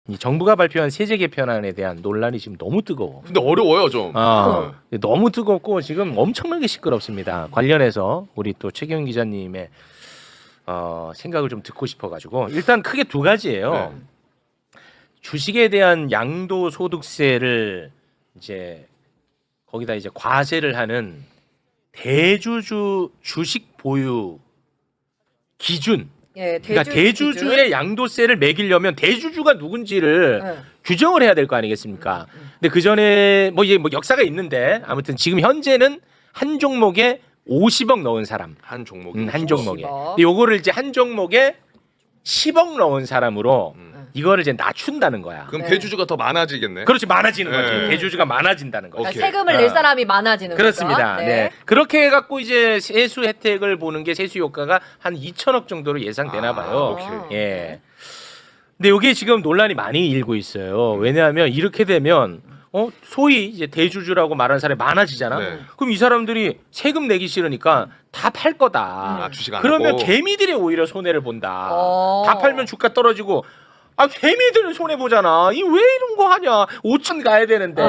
이 정부가 발표한 세제 개편안에 대한 논란이 지금 너무 뜨거워. 근데 어려워요 좀. 너무 뜨겁고 지금 엄청나게 시끄럽습니다. 관련해서 우리 또 최경 기자님의 생각을 좀 듣고 싶어가지고 일단 크게 두 가지예요. 네. 주식에 대한 양도소득세를 이제 거기다 이제 과세를 하는 대주주 주식 보유 기준. 예, 그러니까 대주주의 양도세를 매기려면 대주주가 누군지를 네. 규정을 해야 될 거 아니겠습니까? 근데 그 전에 뭐 이게 뭐 역사가 있는데 아무튼 지금 현재는 한 종목에 50억 넣은 사람, 한 종목이. 한 종목에. 50억. 근데 요거를 이제 한 종목에 10억 넣은 사람으로 이거를 이제 낮춘다는 거야. 그럼 네. 대주주가 더 많아지겠네. 그렇지 많아지는 네. 거지. 대주주가 많아진다는 거지. 그러니까 오케이. 세금을 낼 사람이 많아지는 그렇습니다. 거죠. 네. 그렇게 해갖고 이제 세수 혜택을 보는 게 세수 효과가 한 2천억 정도로 예상되나 봐요. 오케이. 예. 근데 이게 지금 논란이 많이 일고 있어요. 왜냐하면 이렇게 되면 소위 이제 대주주라고 말하는 사람이 많아지잖아. 네. 그럼 이 사람들이 세금 내기 싫으니까 다 팔 거다. 주식 안 그러면 하고. 개미들이 오히려 손해를 본다. 어. 다 팔면 주가 떨어지고. 개미들은 손해 보잖아. 이 왜 이런 거 하냐? 5천 가야 되는데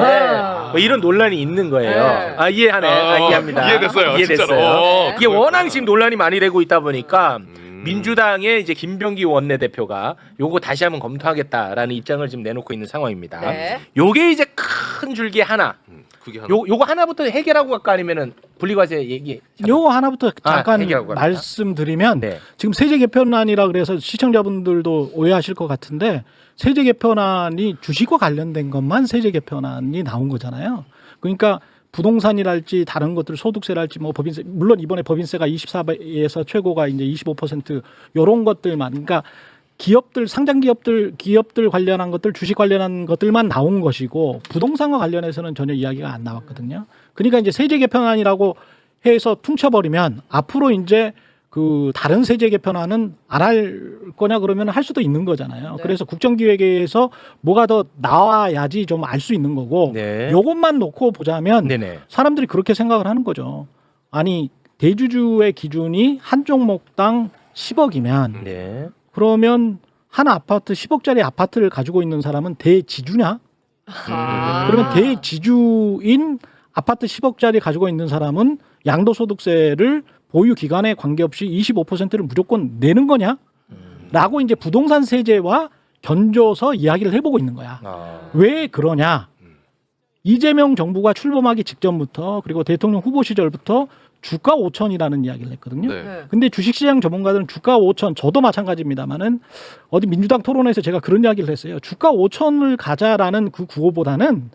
뭐 이런 논란이 있는 거예요. 네. 이해하네. 이해합니다. 이해됐어요. 이해됐어요. 진짜로. 이게 워낙 지금 논란이 많이 되고 있다 보니까 음. 민주당의 이제 김병기 원내대표가 요거 다시 한번 검토하겠다라는 입장을 지금 내놓고 있는 상황입니다. 네. 요게 이제 큰 줄기 하나. 그게 하나. 요거 하나부터 해결하고 갈까 아니면은 분리과세 얘기. 요거 하나부터 잠깐 해결하고 갑니다. 말씀드리면 네. 지금 세제 개편안이라 그래서 시청자분들도 오해하실 것 같은데 세제 개편안이 주식과 관련된 것만 세제 개편안이 나온 거잖아요. 그러니까 부동산이랄지 다른 것들 소득세랄지 뭐 법인세 물론 이번에 법인세가 24에서 최고가 이제 25% 요런 것들만 그러니까 기업들 상장 기업들 관련한 것들 주식 관련한 것들만 나온 것이고 부동산과 관련해서는 전혀 이야기가 안 나왔거든요. 그러니까 이제 세제 개편안이라고 해서 퉁쳐버리면 앞으로 이제 그 다른 세제 개편안은 안 할 거냐 그러면 할 수도 있는 거잖아요. 네. 그래서 국정기획에서 뭐가 더 나와야지 좀 알 수 있는 거고 네. 요것만 놓고 보자면 네네. 사람들이 그렇게 생각을 하는 거죠. 아니 대주주의 기준이 한 종목당 10억이면 네. 그러면 한 아파트 10억짜리 아파트를 가지고 있는 사람은 대지주냐? 그러면 대지주인 아파트 10억짜리 가지고 있는 사람은 양도소득세를 보유 기간에 관계없이 25%를 무조건 내는 거냐? 라고 이제 부동산 세제와 견줘서 이야기를 해보고 있는 거야. 왜 그러냐? 이재명 정부가 출범하기 직전부터 그리고 대통령 후보 시절부터 주가 5천이라는 이야기를 했거든요. 네. 근데 주식시장 전문가들은 주가 5천 저도 마찬가지입니다만은 어디 민주당 토론에서 제가 그런 이야기를 했어요. 주가 5천을 가자라는 그 구호보다는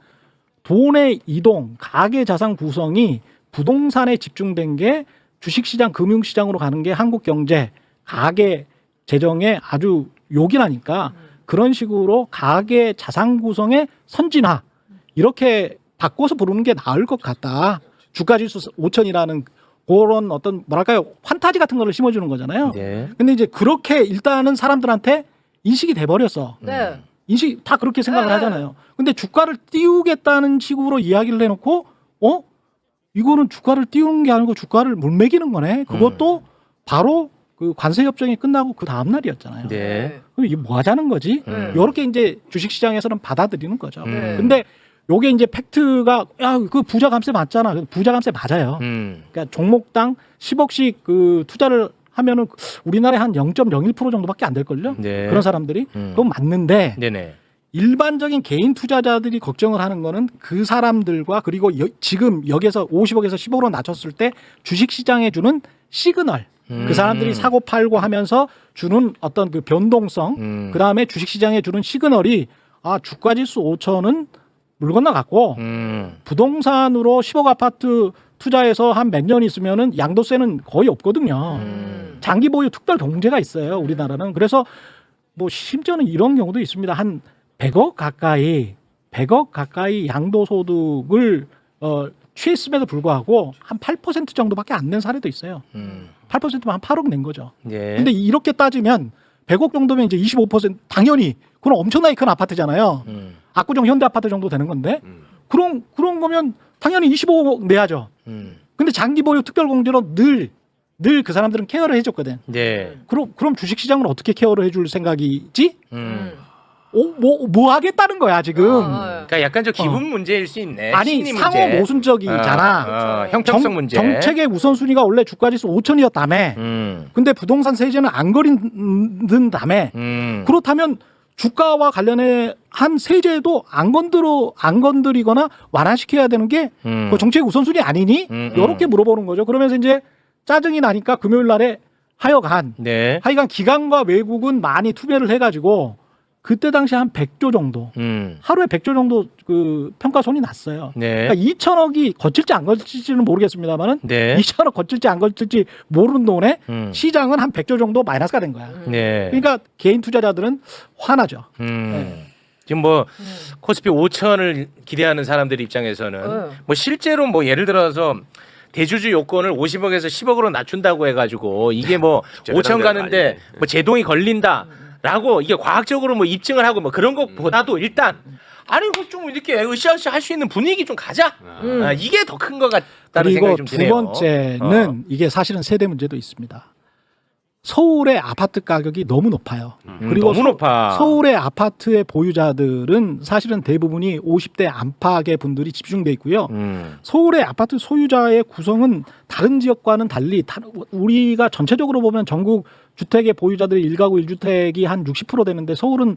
돈의 이동, 가계 자산 구성이 부동산에 집중된 게 주식시장, 금융시장으로 가는 게 한국 경제, 가계 재정에 아주 요긴하니까 그런 식으로 가계 자산 구성의 선진화 이렇게 바꿔서 부르는 게 나을 것 같다. 주가지수 5천이라는 그런 어떤 뭐랄까요 환타지 같은 거를 심어주는 거잖아요. 네. 근데 이제 그렇게 일단은 사람들한테 인식이 돼버렸어. 네. 인식 다 그렇게 생각을 네. 하잖아요. 근데 주가를 띄우겠다는 식으로 이야기를 해놓고 이거는 주가를 띄우는 게 아니고 주가를 물매기는 거네. 그것도 바로 그 관세 협정이 끝나고 그 다음 날이었잖아요. 네. 그럼 이게 뭐 하자는 거지? 이렇게 이제 주식시장에서는 받아들이는 거죠. 네. 근데 요게 이제 팩트가 그 부자 감세 맞잖아. 부자 감세 맞아요. 그러니까 종목당 10억씩 그 투자를 하면은 우리나라에 한 0.01% 정도밖에 안 될 걸요. 네. 그런 사람들이 그건 맞는데 네네. 일반적인 개인 투자자들이 걱정을 하는 거는 그 사람들과 그리고 지금 여기에서 50억에서 10억으로 낮췄을 때 주식시장에 주는 시그널 그 사람들이 사고 팔고 하면서 주는 어떤 그 변동성 그 다음에 주식시장에 주는 시그널이 주가지수 5천은 물 건너갔고 부동산으로 10억 아파트 투자해서 한 몇 년 있으면은 양도세는 거의 없거든요. 장기 보유 특별 경제가 있어요, 우리나라는. 그래서 뭐 심지어는 이런 경우도 있습니다. 한 100억 가까이 양도소득을 취했음에도 불구하고 한 8% 정도밖에 안 낸 사례도 있어요. 8%면 한 8억 낸 거죠. 네. 근데 이렇게 따지면 100억 정도면 이제 25% 당연히 그건 엄청나게 큰 아파트잖아요. 압구정 현대 아파트 정도 되는 건데 그런 거면 당연히 25억 내야죠. 근데 장기 보유 특별 공제로 늘 그 사람들은 케어를 해줬거든. 네. 그럼 주식 시장을 어떻게 케어를 해줄 생각이지? 뭐 하겠다는 거야 지금. 그러니까 약간 저 기분 문제일 수 있네. 아니 심리 상호 문제. 모순적이잖아. 형평성 문제. 정책의 우선순위가 원래 주가지수 5천이었다며. 근데 부동산 세제는 안 거린다며. 그렇다면 주가와 관련해 한 세제도 안 건드리거나 완화시켜야 되는 게 그 정책의 우선순위 아니니? 이렇게 물어보는 거죠. 그러면서 이제 짜증이 나니까 금요일 날에 하여간 기관과 외국은 많이 투매를 해가지고 그때 당시 한 100조 정도 하루에 100조 정도 그 평가손이 났어요. 그러니까 2천억이 거칠지 안 거칠지는 모르겠습니다만은 2천억 거칠지 안 거칠지 모르는 동안에 시장은 한 100조 정도 마이너스가 된 거야. 그러니까 개인 투자자들은 화나죠. 지금 뭐 코스피 5천을 기대하는 사람들 입장에서는 뭐 실제로 뭐 예를 들어서 대주주 요건을 50억에서 10억으로 낮춘다고 해가지고 이게 뭐 5천 가는데 뭐 제동이 걸린다라고 이게 과학적으로 뭐 입증을 하고 뭐 그런 것보다도 일단 아니 뭐 좀 이렇게 으쌰으쌰 할 수 있는 분위기 좀 가자. 이게 더 큰 것 같다는 생각이 좀 드네요. 그리고 두 번째는 이게 사실은 세대 문제도 있습니다. 서울의 아파트 가격이 너무 높아요. 그리고 너무 높아. 서울의 아파트의 보유자들은 사실은 대부분이 50대 안팎의 분들이 집중돼 있고요. 서울의 아파트 소유자의 구성은 다른 지역과는 달리 우리가 전체적으로 보면 전국 주택의 보유자들이 1가구 1주택이 한 60% 되는데 서울은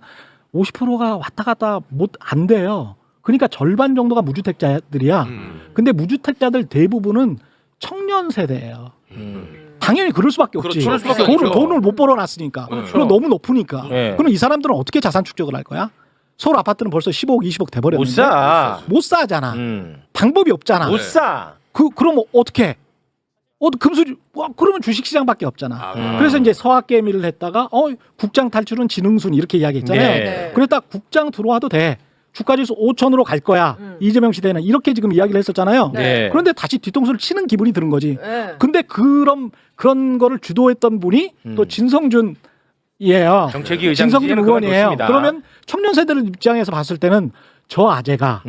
50%가 왔다 갔다 안 돼요. 그러니까 절반 정도가 무주택자들이야. 근데 무주택자들 대부분은 청년 세대예요. 당연히 그럴 수밖에 없지. 돈을 못 벌어놨으니까. 그리고 너무 높으니까. 그럼 이 사람들은 어떻게 자산 축적을 할 거야? 서울 아파트는 벌써 15억, 20억 돼버렸는데 못 사잖아. 방법이 없잖아. 못 사. 그럼 어떻게? 그러면 주식시장밖에 없잖아. 그래서 이제 서학개미를 했다가 국장 탈출은 지능순 이렇게 이야기했잖아요. 그랬다 국장 들어와도 돼. 주가지수 5천으로 갈 거야. 이재명 시대는 이렇게 지금 이야기를 했었잖아요. 그런데 다시 뒤통수를 치는 기분이 드는 거지. 근데 그런 거를 주도했던 분이 또 진성준이에요. 정책위 의장 진성준 의원이에요. 그러면 청년 세대들 입장에서 봤을 때는 저 아재가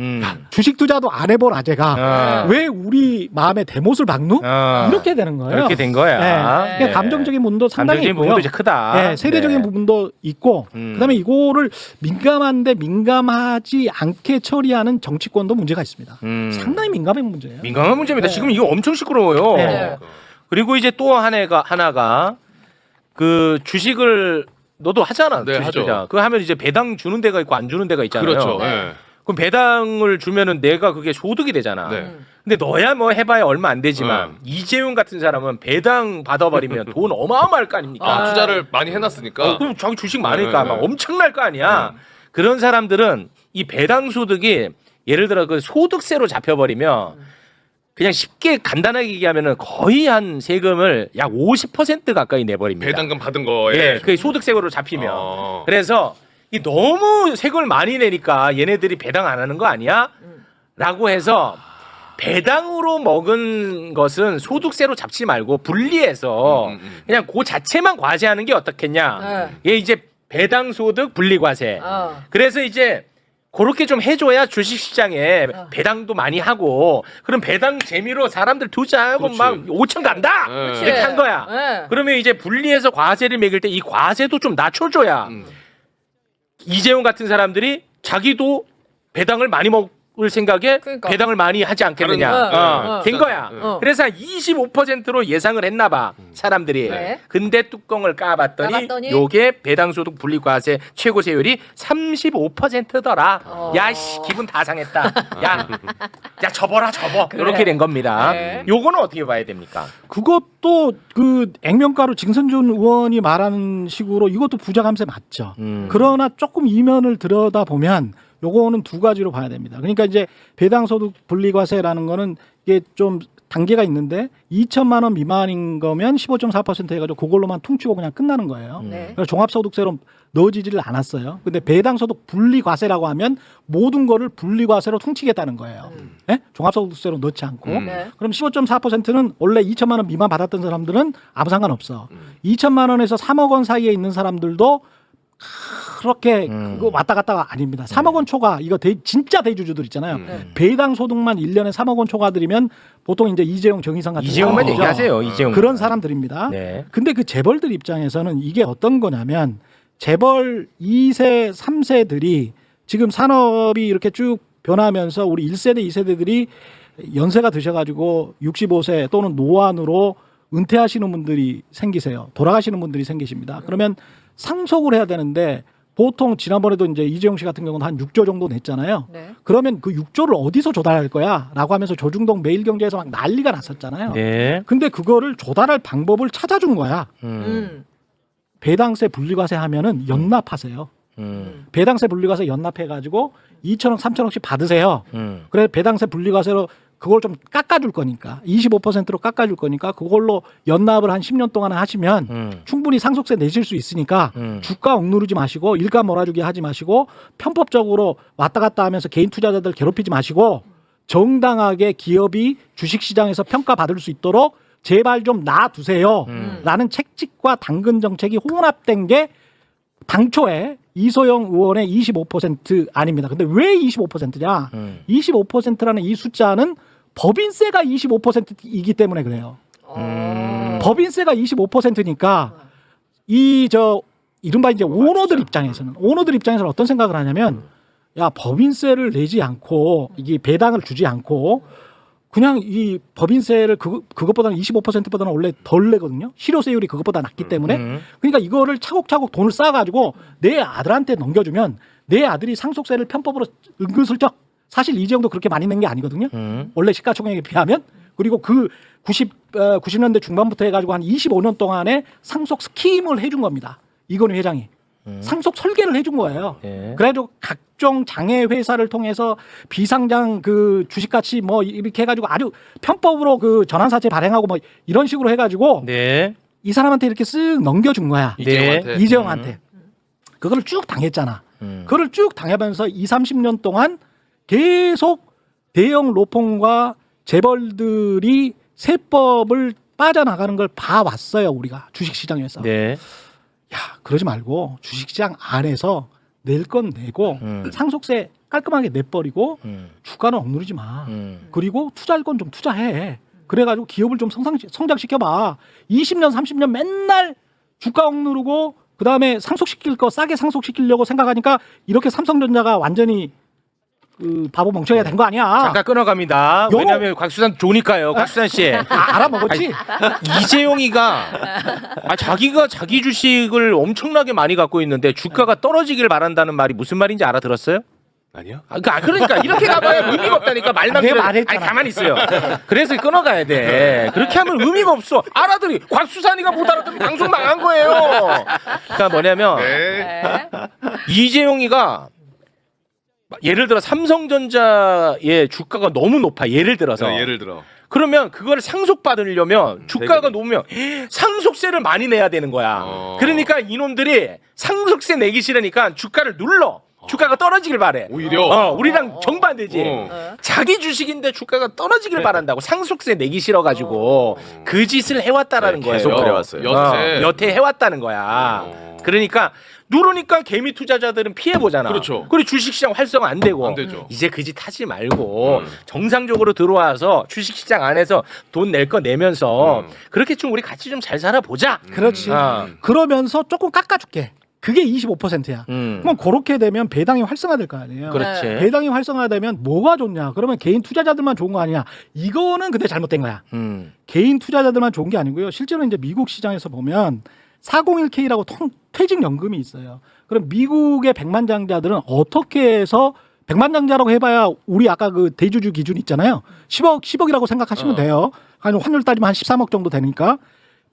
주식 투자도 안 해본 아재가 왜 우리 마음에 대못을 박누? 이렇게 되는 거예요. 이렇게 된 거야. 그러니까 감정적인 부분도 상당히 감정적인 있고요. 부분도 이제 크다. 세대적인 부분도 있고 그다음에 이거를 민감한데 민감하지 않게 처리하는 정치권도 문제가 있습니다. 상당히 민감한 문제예요. 민감한 문제입니다. 지금 이거 엄청 시끄러워요. 그리고 이제 또 하나가 그 주식을 너도 하잖아. 네, 주식 하죠. 투자. 그거 하면 이제 배당 주는 데가 있고 안 주는 데가 있잖아요. 그렇죠. 그럼 배당을 주면은 내가 그게 소득이 되잖아. 근데 너야 뭐 해봐야 얼마 안 되지만 이재용 같은 사람은 배당 받아버리면 돈 어마어마할 거 아닙니까? 투자를 많이 해놨으니까. 그럼 자기 주식 많으니까 막 엄청날 거 아니야. 그런 사람들은 이 배당 소득이 예를 들어 그 소득세로 잡혀버리면 그냥 쉽게 간단하게 얘기하면은 거의 한 세금을 약 50% 가까이 내버립니다. 배당금 받은 거에. 그게 소득세로 잡히면. 그래서 이 너무 세금을 많이 내니까 얘네들이 배당 안 하는 거 아니야? 라고 해서 배당으로 먹은 것은 소득세로 잡지 말고 분리해서 그냥 그 자체만 과세하는 게 어떻겠냐? 얘 이제 배당 소득 분리과세. 그래서 이제 그렇게 좀 해줘야 주식시장에 배당도 많이 하고 그럼 배당 재미로 사람들 투자하고 막 5천 간다 이렇게 한 거야. 그러면 이제 분리해서 과세를 매길 때 이 과세도 좀 낮춰줘야 이재용 같은 사람들이 자기도 배당을 많이 먹을 생각에 배당을 많이 하지 않겠느냐 된 거야. 그래서 한 25%로 예상을 했나 봐 사람들이. 근데 뚜껑을 까봤더니 요게 배당소득 분리과세 최고 세율이 35%더라. 야씨 기분 다 상했다. 야 접어라 접어. 이렇게 된 겁니다. 요거는 어떻게 봐야 됩니까? 그것도 그 액면가로 진성준 의원이 말하는 식으로 이것도 부자 감세 맞죠. 그러나 조금 이면을 들여다보면 요거는 두 가지로 봐야 됩니다. 그러니까 이제 배당소득 분리과세라는 거는 이게 좀 단계가 있는데 2천만 원 미만인 거면 15.4% 해가지고 그걸로만 퉁치고 그냥 끝나는 거예요. 그래서 종합소득세로 넣어지지를 않았어요. 근데 배당소득 분리과세라고 하면 모든 거를 분리과세로 퉁치겠다는 거예요. 네? 종합소득세로 넣지 않고. 그럼 15.4%는 원래 2천만 원 미만 받았던 사람들은 아무 상관없어. 2천만 원에서 3억 원 사이에 있는 사람들도 그렇게 그거 왔다 갔다가 아닙니다. 3억 원 초과 이거 진짜 대주주들 있잖아요. 배당 소득만 1년에 3억 원 초과드리면 보통 이제 이재용 정의상 같은 이재용만 얘기하세요. 이재용 그런 사람들입니다. 근데 그 재벌들 입장에서는 이게 어떤 거냐면 재벌 2세, 3세들이 지금 산업이 이렇게 쭉 변하면서 우리 1세대, 2세대들이 연세가 드셔가지고 65세 또는 노안으로 은퇴하시는 분들이 생기세요. 돌아가시는 분들이 생기십니다. 그러면 상속을 해야 되는데 보통 지난번에도 이제 이재용 씨 같은 경우는 한 6조 정도 냈잖아요. 네. 그러면 그 6조를 어디서 조달할 거야? 라고 하면서 조중동 매일경제에서 막 난리가 났었잖아요. 네. 근데 그거를 조달할 방법을 찾아준 거야. 배당세 분리과세 하면은 연납하세요. 배당세 분리과세 연납해가지고 2천억, 3천억씩 받으세요. 그래 배당세 분리과세로 그걸 좀 깎아줄 거니까 25%로 깎아줄 거니까 그걸로 연납을 한 10년 동안 하시면 충분히 상속세 내실 수 있으니까 주가 억누르지 마시고 일가 몰아주기 하지 마시고 편법적으로 왔다 갔다 하면서 개인 투자자들 괴롭히지 마시고 정당하게 기업이 주식시장에서 평가받을 수 있도록 제발 좀 놔두세요 라는 책찍과 당근 정책이 혼합된 게 당초에 이소영 의원의 25% 아닙니다. 근데 왜 25%냐? 25%라는 이 숫자는 법인세가 25%이기 때문에 그래요. 법인세가 25%니까 이른바 이제 오너들 입장에서는 어떤 생각을 하냐면 야 법인세를 내지 않고 이게 배당을 주지 않고 그냥 이 법인세를 그것보다는 25%보다는 원래 덜 내거든요. 실효세율이 그것보다 낮기 때문에. 그러니까 이거를 차곡차곡 돈을 쌓아가지고 내 아들한테 넘겨주면 내 아들이 상속세를 편법으로 은근슬쩍 사실 이재용도 그렇게 많이 낸 게 아니거든요. 원래 시가총액에 비하면. 그리고 그 90년대 중반부터 해가지고 한 25년 동안에 상속 스킴을 해준 겁니다. 이건희 회장이. 상속 설계를 해준 거예요. 네. 그래가지고 각종 장애 회사를 통해서 비상장 그 주식같이 뭐 이렇게 해가지고 아주 편법으로 그 전환사채 발행하고 뭐 이런 식으로 해가지고 네. 이 사람한테 이렇게 쓱 넘겨준 거야. 이재용한테. 이재용한테. 그거를 쭉 당했잖아. 그거를 쭉 당하면서 20, 30년 동안 계속 대형 로펌과 재벌들이 세법을 빠져나가는 걸 봐왔어요. 우리가 주식시장에서. 네. 야, 그러지 말고 주식시장 안에서 낼 건 내고 상속세 깔끔하게 내버리고 주가는 억누르지 마. 그리고 투자할 건 좀 투자해. 그래가지고 기업을 좀 성장시켜봐. 20년, 30년 맨날 주가 억누르고 그다음에 상속시킬 거 싸게 상속시키려고 생각하니까 이렇게 삼성전자가 완전히 그 바보 멍청이가 된 거 아니야. 잠깐 끊어갑니다. 요거- 왜냐하면 곽수산 좋으니까요. 곽수산 씨. 알아먹었지? 이재용이가 자기가 자기 주식을 엄청나게 많이 갖고 있는데 주가가 떨어지길 바란다는 말이 무슨 말인지 알아들었어요? 아니요? 그러니까 이렇게 가봐야 의미가 없다니까 말만 내가 들어. 말했잖아. 아니 가만히 있어요. 그래서 끊어가야 돼. 그렇게 하면 의미가 없어. 알아들이. 곽수산이가 못 알아들으면 방송 망한 거예요. 그러니까 뭐냐면 네. 네. 이재용이가 예를 들어 삼성전자의 주가가 너무 높아. 예를 들어서. 예를 들어. 그러면 그걸 상속받으려면 주가가 높으면 상속세를 많이 내야 되는 거야. 그러니까 이놈들이 상속세 내기 싫으니까 주가를 눌러. 주가가 떨어지길 바래. 오히려? 우리랑 정반대지. 자기 주식인데 주가가 떨어지길 바란다고. 상속세 내기 싫어가지고 그 짓을 해왔다라는 네, 거예요. 계속 그래왔어요. 여태. 여태 해왔다는 거야. 그러니까 누르니까 개미 투자자들은 피해 보잖아. 그렇죠. 그리고 주식시장 활성화 안 되고. 안 되죠. 이제 그 짓 하지 말고 정상적으로 들어와서 주식시장 안에서 돈 낼 거 내면서 그렇게 좀 우리 같이 좀 잘 살아보자. 그렇지. 아. 그러면서 조금 깎아줄게. 그게 25%야. 그럼 그렇게 되면 배당이 활성화될 거 아니에요. 그렇지. 배당이 활성화되면 뭐가 좋냐? 그러면 개인 투자자들만 좋은 거 아니냐? 이거는 근데 잘못된 거야. 개인 투자자들만 좋은 게 아니고요. 실제로 이제 미국 시장에서 보면 401k라고 퇴직연금이 있어요. 그럼 미국의 백만장자들은 어떻게 해서 백만장자라고 해봐야 우리 아까 그 대주주 기준 있잖아요. 10억이라고 생각하시면 돼요. 한 환율 따지면 한 13억 정도 되니까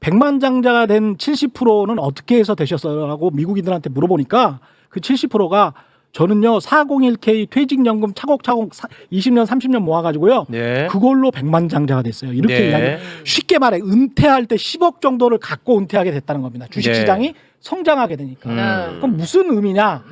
백만장자가 된 70%는 어떻게 해서 되셨어라고 미국인들한테 물어보니까 그 70%가 저는요 401k 퇴직연금 차곡차곡 20년 30년 모아가지고요 네. 그걸로 백만장자가 됐어요. 이렇게 네. 이야기. 쉽게 말해 은퇴할 때 10억 정도를 갖고 은퇴하게 됐다는 겁니다. 주식시장이 네. 성장하게 되니까. 네. 그럼 무슨 의미냐?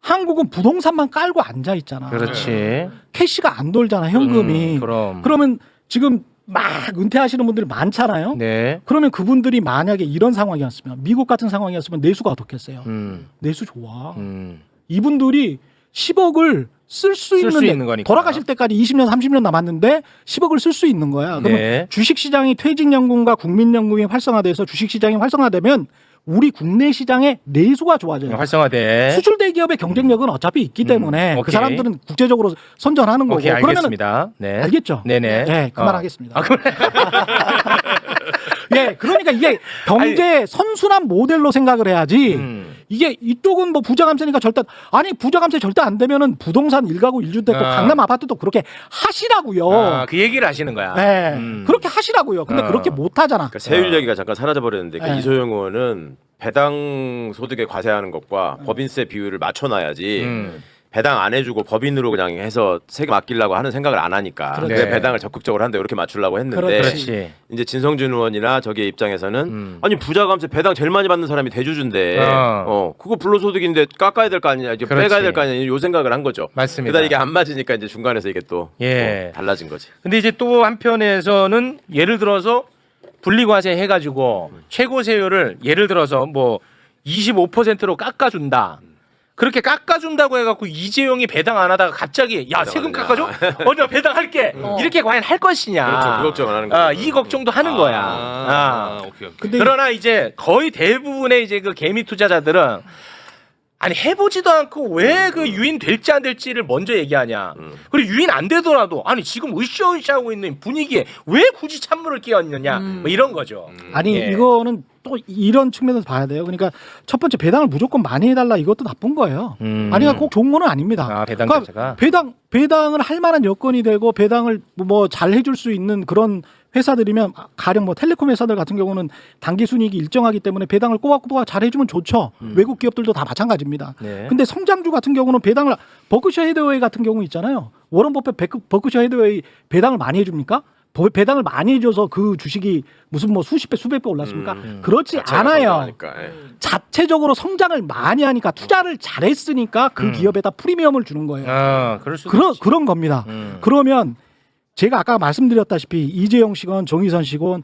한국은 부동산만 깔고 앉아 있잖아. 그렇지. 캐시가 안 돌잖아 현금이. 그럼. 그러면 지금 막 은퇴하시는 분들이 많잖아요. 네. 그러면 그분들이 만약에 이런 상황이었으면 미국 같은 상황이었으면 내수가 어떻겠어요? 내수 좋아. 이분들이 10억을 쓸 수 쓸 수 있는 있는 거니까. 돌아가실 때까지 20년 30년 남았는데 10억을 쓸 수 있는 거야. 그러면 네. 주식시장이 퇴직연금과 국민연금이 활성화돼서 주식시장이 활성화되면 우리 국내 시장의 내수가 좋아져요. 활성화돼. 수출 대기업의 경쟁력은 어차피 있기 때문에 그 오케이. 사람들은 국제적으로 선전하는 거고. 오케이, 그러면은 알겠습니다. 네. 알겠죠? 네네. 네, 그만하겠습니다. 그래. 예, 그러니까 이게 경제 선순환 모델로 생각을 해야지. 이게 이쪽은 뭐 부자 감세니까 절대 아니 부자 감세 절대 안 되면은 부동산 1가구 1주택도 강남 아파트도 그렇게 하시라고요. 그 얘기를 하시는 거야. 네, 그렇게 하시라고요. 근데 그렇게 못 하잖아. 그러니까 세율 얘기가 잠깐 사라져 버렸는데 네. 이소영 의원은 배당 소득에 과세하는 것과 법인세 비율을 맞춰놔야지 배당 안 해주고 법인으로 그냥 해서 세금 아끼려고 하는 생각을 안 하니까 그렇지. 왜 배당을 적극적으로 한다 이렇게 맞추려고 했는데 그렇지. 이제 진성준 의원이나 저기의 입장에서는 아니 부자 감세 배당 제일 많이 받는 사람이 대주주인데 그거 불로소득인데 깎아야 될 거 아니냐 이제 그렇지. 빼가야 될 거 아니냐 요 생각을 한 거죠. 맞습니다. 그러다 이게 안 맞으니까 이제 중간에서 이게 또 예. 달라진 거지. 근데 이제 또 한편에서는 예를 들어서 분리과세 해가지고 최고 세율을 예를 들어서 뭐 25%로 깎아준다. 그렇게 깎아준다고 해갖고 이재용이 배당 안 하다가 갑자기 야 세금 깎아줘? 나 배당할게. 이렇게 과연 할 것이냐? 그렇죠. 그 걱정을 하는 거죠. 이 걱정도 하는 거야. 오케이. 근데 그러나 이제 거의 대부분의 이제 그 개미 투자자들은 아니 해보지도 않고 왜 그 유인 될지 안 될지를 먼저 얘기하냐. 그리고 유인 안 되더라도 아니 지금 으쌰으쌰하고 있는 분위기에 왜 굳이 찬물을 끼얹느냐. 뭐 이런 거죠. 아니 예. 이거는 또 이런 측면에서 봐야 돼요. 그러니까 첫 번째 배당을 무조건 많이 해달라 이것도 나쁜 거예요. 아니 꼭 좋은 거는 아닙니다. 배당 그러니까 자체가 배당을 할 만한 여건이 되고 배당을 뭐 잘 해줄 수 있는 그런 회사들이면 가령 뭐 텔레콤 회사들 같은 경우는 단기 순이익이 일정하기 때문에 배당을 꼬박꼬박 잘 해주면 좋죠. 외국 기업들도 다 마찬가지입니다. 네. 근데 성장주 같은 경우는 배당을 버크셔 해더웨이 같은 경우 있잖아요. 워런 버핏 버크셔 해더웨이 배당을 많이 해줍니까? 배당을 많이 해줘서 그 주식이 무슨 뭐 수십 배 수백 배 올랐습니까? 그렇지 않아요. 성장하니까, 예. 자체적으로 성장을 많이 하니까 투자를 잘했으니까 그 기업에다 프리미엄을 주는 거예요. 그럴 수도 있지. 그런 겁니다. 그러면 제가 아까 말씀드렸다시피 이재용 씨건 정의선 씨건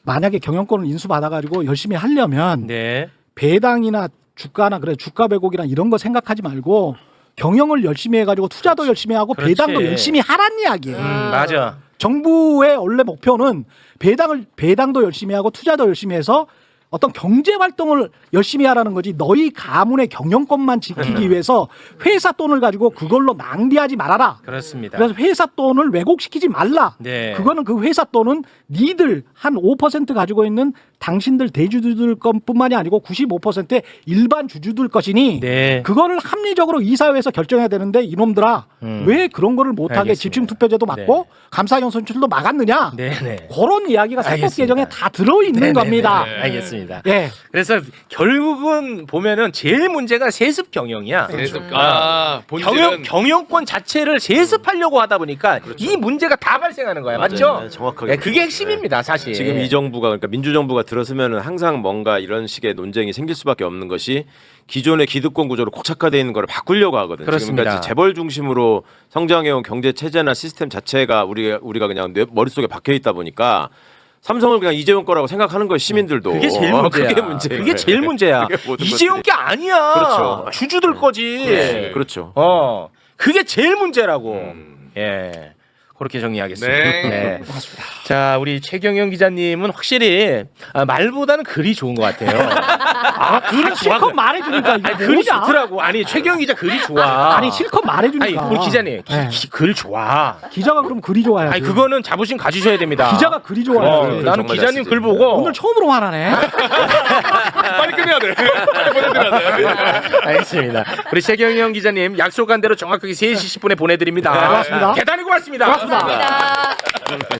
만약에 경영권을 인수받아가지고 열심히 하려면 네. 배당이나 주가나 그래 주가 왜곡이나 이런 거 생각하지 말고 경영을 열심히 해가지고 투자도 열심히 하고 그렇지. 배당도 열심히 하란 이야기예요. 맞아. 정부의 원래 목표는 배당도 열심히 하고 투자도 열심히 해서 어떤 경제 활동을 열심히 하라는 거지 너희 가문의 경영권만 지키기 위해서 회사 돈을 가지고 그걸로 낭비하지 말아라. 그렇습니다. 그래서 회사 돈을 왜곡시키지 말라. 네. 그거는 그 회사 돈은 니들 한 5% 가지고 있는 당신들 대주주들 것뿐만이 아니고 95%의 일반 주주들 것이니 네. 그거를 합리적으로 이사회에서 결정해야 되는데 이놈들아 왜 그런 거를 못하게 알겠습니다. 집중 투표제도 막고 감사원 선출도 막았느냐. 네네. 그런 이야기가 세법 알겠습니다. 개정에 다 들어있는 네네네. 겁니다. 알겠습니다. 예. 그래서 결국은 보면은 제일 문제가 세습 경영이야. 본질은 경영권 자체를 세습하려고 하다 보니까 이 문제가 다 발생하는 거야. 맞죠? 네, 정확하게. 네, 그게 핵심입니다, 사실. 지금 이 정부가 그러니까 민주정부가 들어서면은 항상 뭔가 이런 식의 논쟁이 생길 수밖에 없는 것이 기존의 기득권 구조로 고착화되어 있는 걸 바꾸려고 하거든요. 그렇습니다. 지금 재벌 중심으로 성장해온 경제 체제나 시스템 자체가 우리가 그냥 머릿속에 박혀 있다 보니까 삼성을 그냥 이재용 거라고 생각하는 거예요. 시민들도. 그게 제일 문제야. 그게 문제예요. 그게 제일 문제야. 그게 모든 이재용 게 아니야. 그렇죠. 주주들 거지. 그렇죠. 그게 제일 문제라고. 예. 그렇게 정리하겠습니다. 네. 고맙습니다. 자, 우리 최경영 기자님은 확실히 말보다는 글이 좋은 것 같아요. 글은 실컷 말해주니까 이게 아니, 글이 뭐냐? 좋더라고. 아니, 최경영 기자 글이 좋아. 아니 실컷 말해주니까. 아니, 우리 기자님, 네. 글 좋아. 기자가 그럼 글이 좋아야지. 아니, 그거는 자부심 가지셔야 됩니다. 기자가 글이 좋아야지. 나는 정말 기자님 잘쓰지. 글 보고 오늘 처음으로 화나네. 빨리 끝내야 돼. 빨리 보내드려야 돼. 알겠습니다. 우리 최경영 기자님 약속한 대로 정확하게 3시 10분에 보내드립니다. 고맙습니다. 대단히 고맙습니다. 고맙습니다. 감사합니다.